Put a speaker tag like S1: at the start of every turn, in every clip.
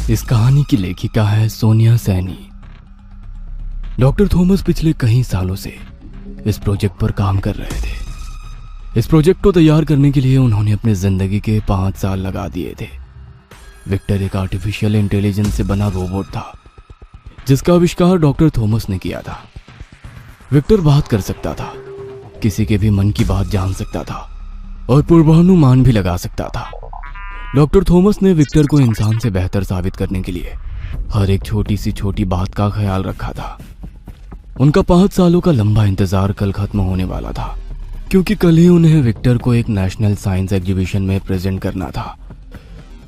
S1: इस कहानी की लेखिका है सोनिया सैनी। डॉक्टर थॉमस पिछले कई सालों से इस प्रोजेक्ट पर काम कर रहे थे। इस प्रोजेक्ट को तैयार करने के लिए उन्होंने अपनी जिंदगी के 5 साल लगा दिए थे। विक्टर एक आर्टिफिशियल इंटेलिजेंस से बना रोबोट था जिसका आविष्कार डॉक्टर थॉमस ने किया था। विक्टर बात कर सकता था, किसी के भी मन की बात जान सकता था और पूर्वानुमान भी लगा सकता था। डॉक्टर थॉमस ने विक्टर को इंसान से बेहतर साबित करने के लिए हर एक छोटी सी छोटी बात का ख्याल रखा था। उनका 5 सालों का लंबा इंतजार कल खत्म होने वाला था, क्योंकि कल ही उन्हें विक्टर को एक नेशनल साइंस एग्जीबिशन में प्रेजेंट करना था।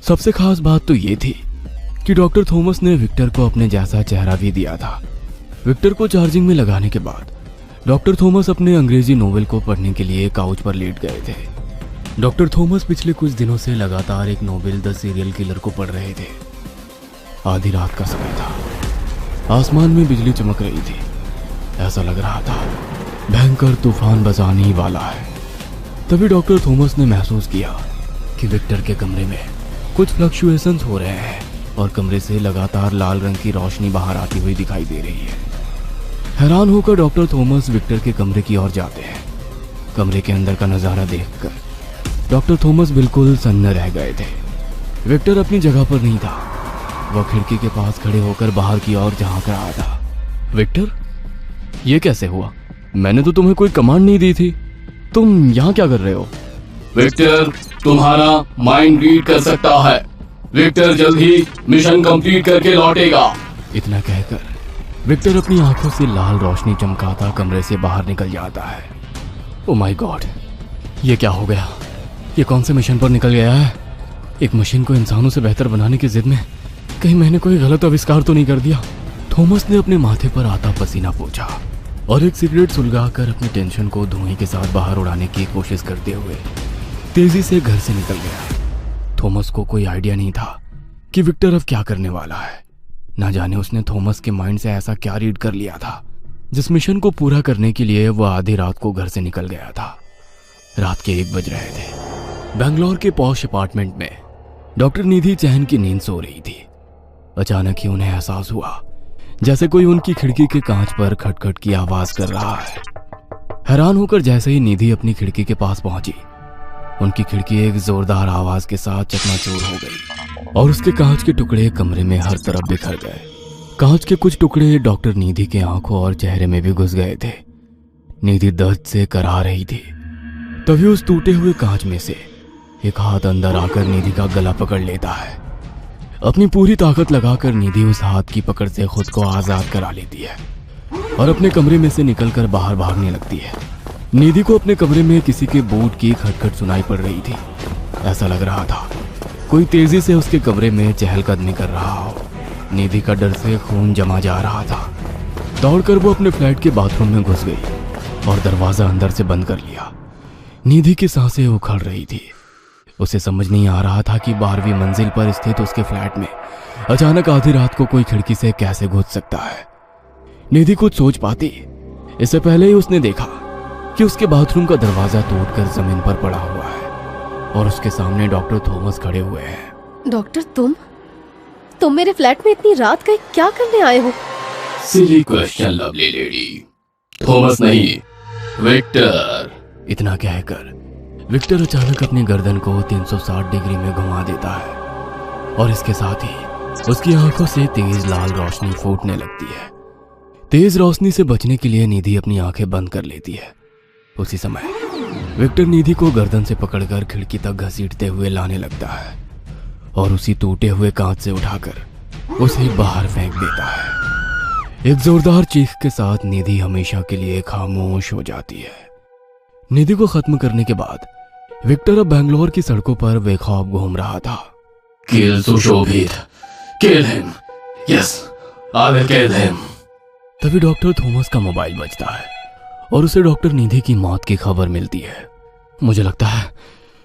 S1: सबसे खास बात तो ये थी कि डॉक्टर थॉमस ने विक्टर को अपने जैसा चेहरा भी दिया था। विक्टर को चार्जिंग में लगाने के बाद डॉक्टर थॉमस अपने अंग्रेजी नोवेल को पढ़ने के लिए काउच पर लेट गए थे। डॉक्टर थॉमस पिछले कुछ दिनों से लगातार एक नोवेल द सीरियल किलर को पढ़ रहे थे। आधी रात का समय था। आसमान में बिजली चमक रही थी। ऐसा लग रहा था भयंकर तूफान बरसाने ही वाला है। तभी डॉक्टर थॉमस ने महसूस किया कि विक्टर के कमरे में कुछ फ्लक्चुएशंस हो रहे हैं और कमरे से लगातार लाल रंग की रोशनी बाहर आती हुई दिखाई दे रही है। हैरान होकर डॉक्टर थॉमस विक्टर के कमरे की ओर जाते हैं। कमरे के अंदर का नजारा देखकर डॉक्टर थॉमस बिल्कुल सन्न रह गए थे। विक्टर अपनी जगह पर नहीं था। वह खिड़की के पास खड़े होकर बाहर की ओर झांक रहा था। विक्टर, ये कैसे हुआ? मैंने तो तुम्हें कोई कमांड नहीं दी थी। तुम यहाँ क्या कर रहे हो?
S2: विक्टर तुम्हारा माइंड रीड कर सकता है। विक्टर जल्द ही मिशन कंप्लीट करके लौटेगा।
S1: इतना कहकर विक्टर अपनी आंखों से लाल रोशनी चमकाता कमरे से बाहर निकल जाता है। ओ माय गॉड, ये क्या हो गया? ये कौन से मिशन पर निकल गया है? एक मशीन को इंसानों से बेहतर बनाने की जिद में कहीं मैंने कोई गलत आविष्कार तो नहीं कर दिया? थॉमस ने अपने माथे पर आता पसीना पोंछा और एक सिगरेट सुलगाकर अपनी टेंशन को धुएं के साथ बाहर उड़ाने की कोशिश करते हुए तेजी से घर से निकल गया। थॉमस को कोई आइडिया नहीं था कि विक्टर अब क्या करने वाला है। ना जाने उसने थॉमस के माइंड से ऐसा क्या रीड कर लिया था जिस मिशन को पूरा करने के लिए वह आधी रात को घर से निकल गया था। रात के 1 बज रहे थे। बेंगलोर के पॉश अपार्टमेंट में डॉक्टर निधि चैन की नींद सो रही थी। अचानक ही उन्हें एहसास हुआ जैसे कोई उनकी खिड़की के कांच पर खटखट की आवाज कर रहा है। हैरान होकर जैसे ही निधि अपनी खिड़की के पास पहुंची, उनकी खिड़की एक जोरदार आवाज के साथ चकनाचूर हो गई और उसके कांच के टुकड़े कमरे में हर तरफ बिखर गए। कांच के कुछ टुकड़े डॉक्टर निधि के आंखों और चेहरे में भी घुस गए थे। निधि दर्द से कराह रही थी। तभी उस टूटे हुए कांच में से एक हाथ अंदर आकर निधि का गला पकड़ लेता है। अपनी पूरी ताकत लगाकर निधि उस हाथ की पकड़ से खुद को आजाद करा लेती है और अपने कमरे में से निकलकर बाहर भागने लगती है। निधि को अपने कमरे में किसी के बूट की खटखट सुनाई पड़ रही थी। ऐसा लग रहा था कोई तेजी से उसके कमरे में चहलकदमी कर रहा हो। निधि का डर से खून जमा जा रहा था। दौड़कर वो अपने फ्लैट के बाथरूम में घुस गई और दरवाजा अंदर से बंद कर लिया। निधि की सांसें उखड़ रही थी। उसे समझ नहीं आ रहा था कि 12वीं मंजिल पर स्थित उसके फ्लैट में अचानक आधी रात को कोई खिड़की से कैसे घुस सकता है। निधि कुछ सोच पाती इससे पहले ही उसने देखा कि उसके बाथरूम का दरवाजा टूटकर जमीन पर पड़ा हुआ है और उसके सामने डॉक्टर थॉमस खड़े हुए हैं।
S3: डॉक्टर, तुम मेरे फ्लैट में इतनी रात का क्या करने आए हो?
S2: Silly question lovely lady. Thomas नहीं, विक्टर।
S1: इतना कहकर विक्टर अचानक अपनी गर्दन को 360 डिग्री में घुमा देता है और इसके साथ ही उसकी आंखों से तेज लाल रोशनी फूटने लगती है। तेज रोशनी से बचने के लिए निधि अपनी आंखें बंद कर लेती है। उसी समय विक्टर निधि को गर्दन से पकड़कर खिड़की तक घसीटते हुए लाने लगता है और उसी टूटे हुए कांच से उठाकर उसे बाहर फेंक देता है। एक जोरदार चीख के साथ निधि हमेशा के लिए खामोश हो जाती है। निधि को खत्म करने के बाद विक्टर अब बेंगलोर की सड़कों पर बेखौफ घूम रहा था।
S2: किल सुशोभित, kill him, yes I will kill him.
S1: तभी डॉक्टर थॉमस का मोबाइल बजता है और उसे डॉक्टर निधि की मौत की खबर मिलती है। मुझे लगता है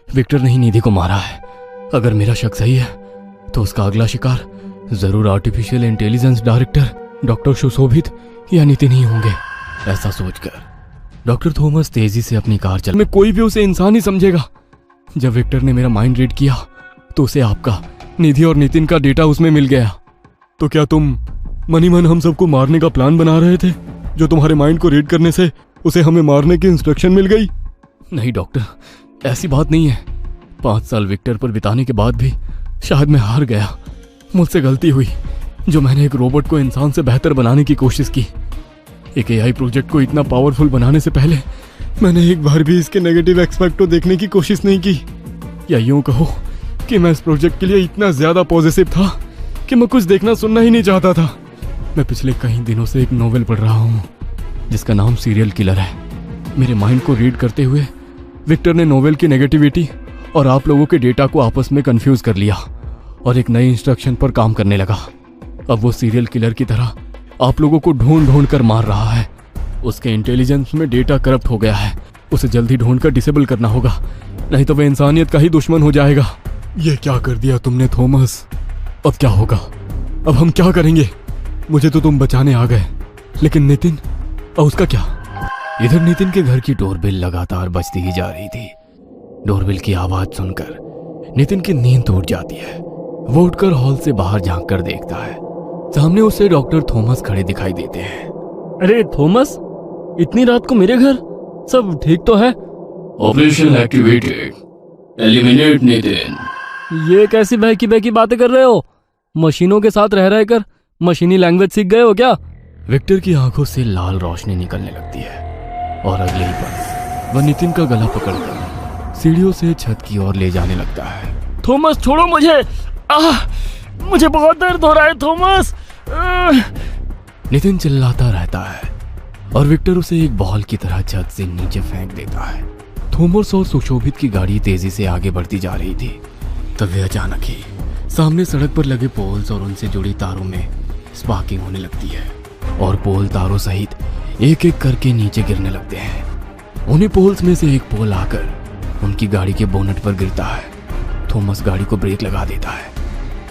S1: विक्टर ने ही निधि को मारा है। अगर मेरा शक सही है तो उसका अगला शिकार जरूर आर्टिफिशियल इंटेलिजेंस डायरेक्टर डॉक्टर सुशोभित या नितिन ही होंगे। ऐसा सोचकर डॉक्टर थॉमस तेजी से अपनी कार चला। कोई भी उसे इंसान ही समझेगा। जब विक्टर ने मेरा माइंड रीड किया तो उसे आपका निधि और नितिन का डेटा उसमें मिल गया। तो क्या तुम मनी मन हम सबको मारने का प्लान बना रहे थे, जो तुम्हारे माइंड को रीड करने से उसे हमें मारने की इंस्ट्रक्शन मिल गई? नहीं डॉक्टर, ऐसी बात नहीं है। 5 साल विक्टर पर बिताने के बाद भी शायद मैं हार गया। मुझसे गलती हुई जो मैंने एक रोबोट को इंसान से बेहतर बनाने की कोशिश की। एक एआई प्रोजेक्ट को इतना पावरफुल बनाने से पहले मैंने एक बार भी इसके नेगेटिव एस्पेक्ट को देखने की कोशिश नहीं की। या यूं कहो कि मैं इस प्रोजेक्ट के लिए इतना ज्यादा पॉजिटिव था कि मैं कुछ देखना सुनना ही नहीं चाहता था। मैं पिछले कई दिनों से एक नोवेल पढ़ रहा हूँ जिसका नाम सीरियल किलर है। मेरे माइंड को रीड करते हुए विक्टर ने नोवेल की नेगेटिविटी और आप लोगों के डेटा को आपस में कंफ्यूज कर लिया और एक नई इंस्ट्रक्शन पर काम करने लगा। अब वो सीरियल किलर की तरह आप लोगों को ढूंढ ढूंढ कर मार रहा है। उसके इंटेलिजेंस में डेटा करप्ट हो गया है। उसे जल्दी ढूंढ कर डिसेबल करना होगा, नहीं तो वह इंसानियत का ही दुश्मन हो जाएगा। ये क्या कर दिया तुमने थॉमस? अब क्या होगा? अब हम क्या करेंगे? मुझे तो तुम बचाने आ गए, लेकिन नितिन और उसका क्या? इधर नितिन के घर की डोरबेल लगातार बजती ही जा रही थी। डोरबेल की आवाज सुनकर नितिन की नींद टूट जाती है। वो उठकर हॉल से बाहर झांक कर देखता है। सामने उसे डॉक्टर थॉमस खड़े दिखाई देते हैं।
S4: अरे थॉमस, इतनी रात को मेरे घर? सब ठीक तो है?
S2: Operation activated, eliminate Nitin.
S4: ये कैसी बहकी बातें कर रहे हो? मशीनों के साथ रह कर मशीनी लैंग्वेज सीख गए हो क्या?
S1: विक्टर की आंखों से लाल रोशनी निकलने लगती है और अगले ही पल वह नितिन का गला पकड़कर सीढ़ियों से छत की ओर ले जाने लगता है।
S4: थॉमस छोड़ो मुझे, मुझे बहुत दर्द हो रहा है थॉमस।
S1: नितिन चिल्लाता रहता है और विक्टर उसे एक बॉल की तरह छत से नीचे फेंक देता है। थॉमस और सुशोभित की गाड़ी तेजी से आगे बढ़ती जा रही थी। तभी अचानक ही सामने सड़क पर लगे पोल्स और उनसे जुड़ी तारों में स्पार्किंग होने लगती है और पोल तारों सहित एक एक करके नीचे गिरने लगते हैं। उन्हीं पोल्स में से एक पोल आकर उनकी गाड़ी के बोनट पर गिरता है। थॉमस गाड़ी को ब्रेक लगा देता है।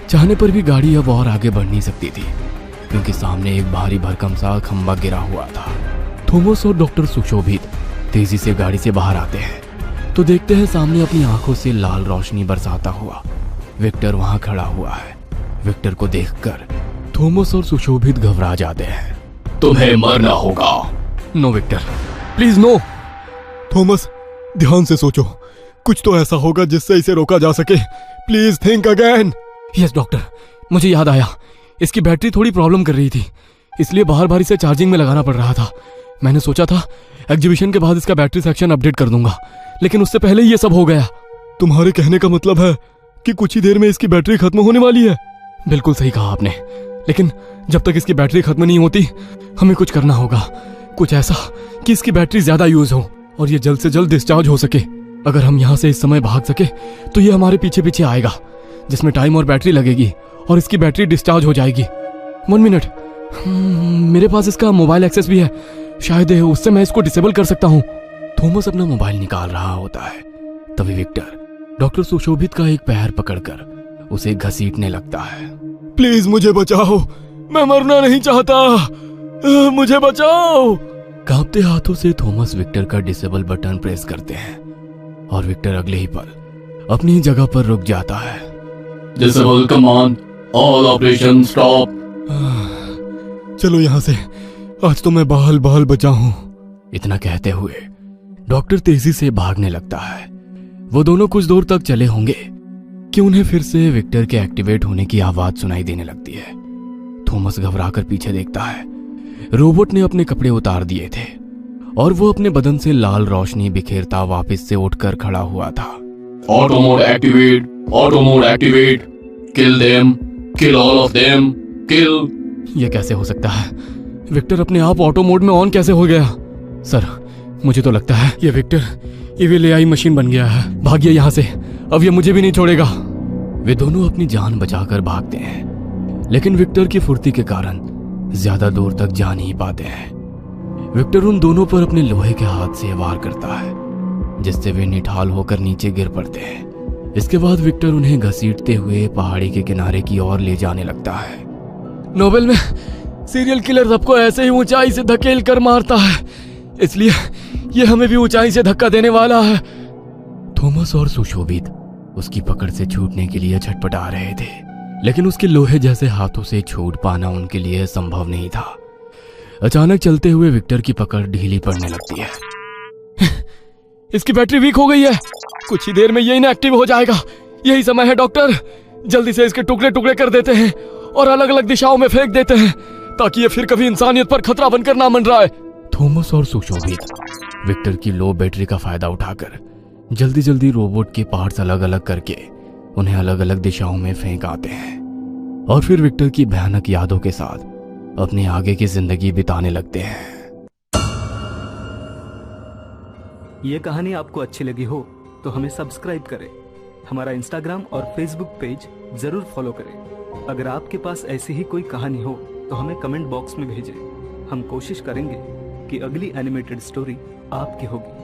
S1: चाहने पर भी गाड़ी अब और आगे बढ़ नहीं सकती थी क्योंकि सामने एक भारी भरकम सा खंबा गिरा हुआ था। थॉमस और डॉक्टर सुशोभित तेजी से गाड़ी से बाहर आते हैं तो देखते हैं सामने अपनी आंखों से लाल रोशनी बरसाता हुआ विक्टर वहां खड़ा हुआ है। विक्टर को देखकर थॉमस और सुशोभित घबरा जाते हैं।
S2: तुम्हें मरना होगा।
S1: No Victor, please no. Thomas, ध्यान से सोचो, कुछ तो ऐसा होगा जिससे इसे रोका जा सके। Please think again. Yes doctor, मुझे याद आया, इसकी बैटरी थोड़ी प्रॉब्लम कर रही थी, इसलिए बाहर बाहर इसे चार्जिंग में लगाना पड़ रहा था। मैंने सोचा था एग्जीबिशन के बाद इसका बैटरी सेक्शन अपडेट कर दूंगा, लेकिन उससे पहले ही ये सब हो गया। तुम्हारे कहने का मतलब है कि कुछ ही देर में इसकी बैटरी खत्म होने वाली है? बिल्कुल सही कहा आपने, लेकिन जब तक इसकी बैटरी खत्म नहीं होती हमें कुछ करना होगा, कुछ ऐसा कि इसकी बैटरी ज्यादा यूज हो और ये जल्द से जल्द डिस्चार्ज हो सके। अगर हम यहाँ से इस समय भाग सके तो ये हमारे पीछे पीछे आएगा, जिसमें टाइम और बैटरी लगेगी और इसकी बैटरी डिस्चार्ज हो जाएगी। 1 मिनट, मेरे पास इसका मोबाइल एक्सेस भी है, शायद उससे मैं इसको डिसेबल कर सकता हूँ। थॉमस अपना मोबाइल निकाल रहा होता है, तभी विक्टर डॉक्टर सुशोभित का एक पैर पकड़कर उसे घसीटने लगता है। प्लीज मुझे बचाओ, मैं मरना नहीं चाहता, मुझे बचाओ। कांपते हाथों से थॉमस विक्टर का डिसेबल बटन प्रेस करते हैं और विक्टर अगले ही पल अपनी जगह पर रुक जाता है।
S2: Disable command, all operation stop.
S1: चलो यहाँ से, आज तो मैं बहाल बहाल बचा हूँ। इतना कहते हुए डॉक्टर तेजी से भागने लगता है। वो दोनों कुछ दूर तक चले होंगे कि उन्हें फिर से विक्टर के एक्टिवेट होने की आवाज सुनाई देने लगती है। थॉमस घबराकर पीछे देखता है। रोबोट ने अपने कपड़े उतार दिए थे और वो अपने बदन से लाल रोशनी बिखेरता वापस से उठकर खड़ा हुआ था।
S2: Auto mode activate, auto mode activate, kill them, kill all of them, kill.
S1: यह कैसे हो सकता है? विक्टर अपने आप ऑटो मोड में ऑन कैसे हो गया? सर, मुझे तो लगता है ये विक्टर इविल एआई मशीन बन गया है। भागिए यहाँ से, अब ये मुझे भी नहीं छोड़ेगा। वे दोनों अपनी जान बचाकर भागते हैं, लेकिन विक्टर की फुर्ती के कारण ज्यादा दूर तक जा नहीं पाते हैं। विक्टर उन दोनों पर अपने लोहे के हाथ से वार करता है, जिससे वे निठाल होकर नीचे गिर पड़ते हैं। इसके बाद विक्टर उन्हें घसीटते हुए पहाड़ी के किनारे की ओर ले जाने लगता है। नोवेल में सीरियल किलर सबको ऐसे ही ऊंचाई से धकेल कर मारता है, इसलिए ये हमें भी ऊंचाई से धक्का देने वाला है। थॉमस और सुशोभित उसकी पकड़ से छूटने के लिए छटपटा रहे थे, लेकिन उसके लोहे जैसे हाथों से छूट पाना उनके लिए संभव नहीं था। अचानक चलते हुए विक्टर की पकड़ ढीली पड़ने लगती है।
S4: इसकी बैटरी वीक हो गई है, कुछ ही देर में ये इनएक्टिव हो जाएगा। यही समय है डॉक्टर, जल्दी से इसके टुकड़े टुकड़े कर देते हैं और अलग अलग दिशाओं में फेंक देते हैं ताकि ये फिर कभी इंसानियत पर खतरा बनकर ना मंडराए।
S1: थॉमस और सुशोभित विक्टर की लो बैटरी का फायदा उठाकर जल्दी जल्दी रोबोट के पार्ट्स अलग अलग करके उन्हें अलग अलग दिशाओं में फेंक आते हैं और फिर विक्टर की भयानक यादों के साथ अपनी आगे की जिंदगी बिताने लगते हैं।
S5: ये कहानी आपको अच्छी लगी हो तो हमें सब्सक्राइब करें, हमारा इंस्टाग्राम और फेसबुक पेज जरूर फॉलो करें। अगर आपके पास ऐसी ही कोई कहानी हो तो हमें कमेंट बॉक्स में भेजें। हम कोशिश करेंगे कि अगली एनिमेटेड स्टोरी आपकी होगी।